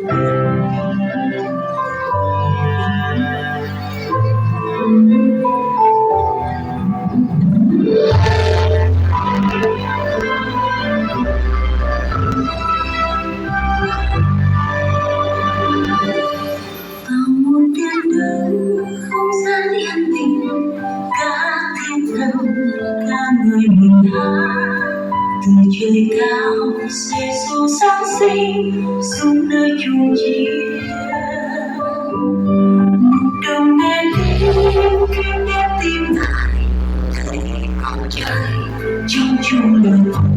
Vào một đêm đông không gian yên bình, cả thiên thần ca người mình hát. Từ trời cao giê-xu sáng sinh xuống nơi chung chia. Một đồng nghe tiếng kim đêm tim lại, thấy con trai trong chung lời nói.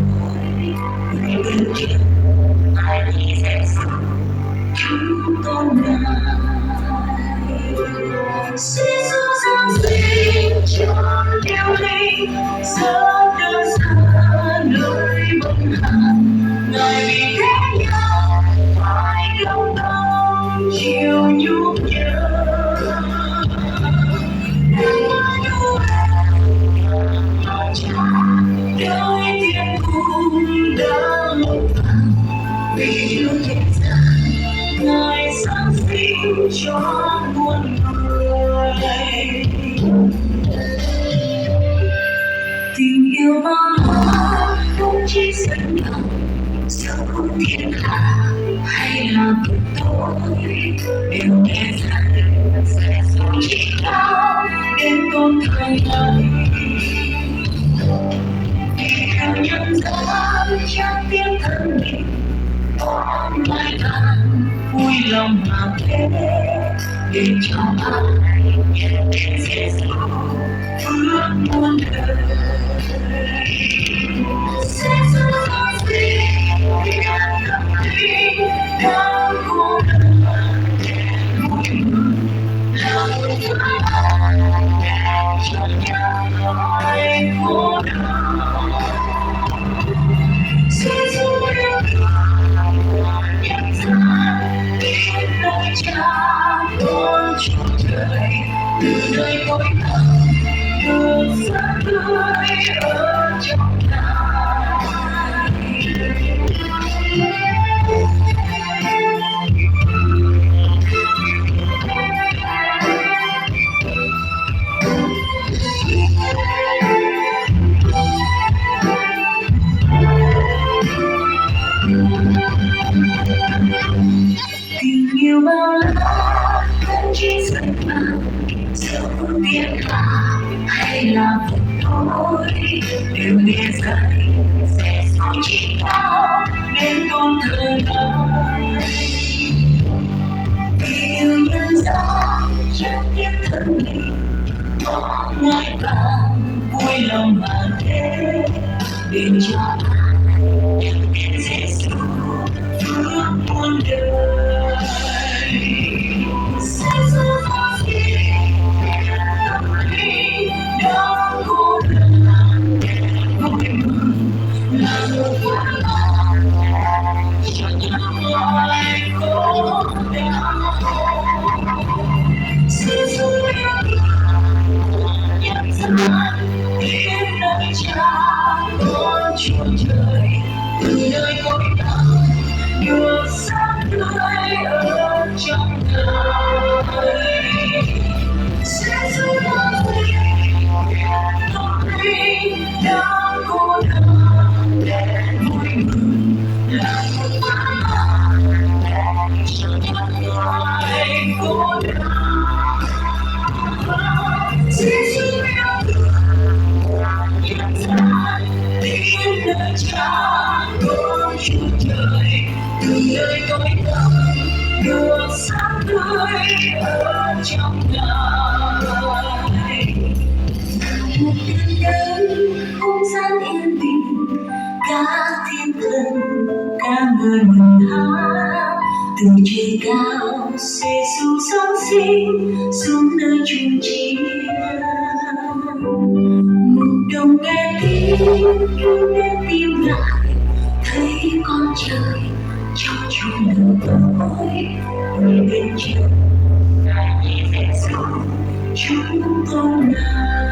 Người bên kia ai đi dẹp xong chúng con ngài. Giê-xu giáng sinh cho điều linh giữa đơn xa nơi bần hàn. Ngài vì thế nhau phải đông đông chiều nhung nhớ. Đời thiên cung đã một phần vì yêu thế gian. Ngài sáng sinh cho muôn người. Tình yêu bao la không chỉ dẫn lòng dẫu thiên hạ hay là vực tối, đều nghe rằng sẽ sống chỉ cao đến tôn thời này. Vì yêu nhân gian trong tiếng thân mình có mai vàng vui lòng mà thế, để cho ai nhận đến Giê-xu phước muôn đời. Giê-xu giáng sinh vì an tâm linh đang cô đơn vui mừng là một tháng cho nhà nói cô đơn. Giê-xu yêu thương nhân gian đến nơi cha con chung trời, từ nơi cõi thẳm được sáng tươi ở trong Ngài. Tình yêu bao la không chỉ dẫn vào dẫu thiên hạ hay là vực tối, đều nghe dạy sẽ sống chỉ cao đến tôn thời này. Yêu nhân gian chắc tiếc thân mình có ngai vàng vui lòng mà thế, để cho ai nhận đến Giê-xu phước muôn đời. Giê-xu giáng sinh tâm linh đang cô đơn vui mừng là một phước lành cho những loài khổ đau. Giê-xu yêu thương nhân gian đến nơi cha con chuông trời, từ nơi cõi thẳm được sáng tươi ở trong Ngài. Giê-xu giáng sinh tâm linh đang cô đơn vui mừng là một phước lành cho những loài cô đơn. Giê-xu yêu thương nhân gian đến nơi cha con chung trời, từ nơi cõi thẳm được sáng tươi ở trong Ngài. Một đêm đến không gian yên bình, cả thiên thần ca ngợi mừng hát. Từ trời cao giê-xu sáng sinh xuống nơi chung chia. Một đồng nghe tiếng yêu đến tim lại, thấy con trời trong chung đường tối. Người bên trời ngài nhìn Giê-xu chúng con ngài.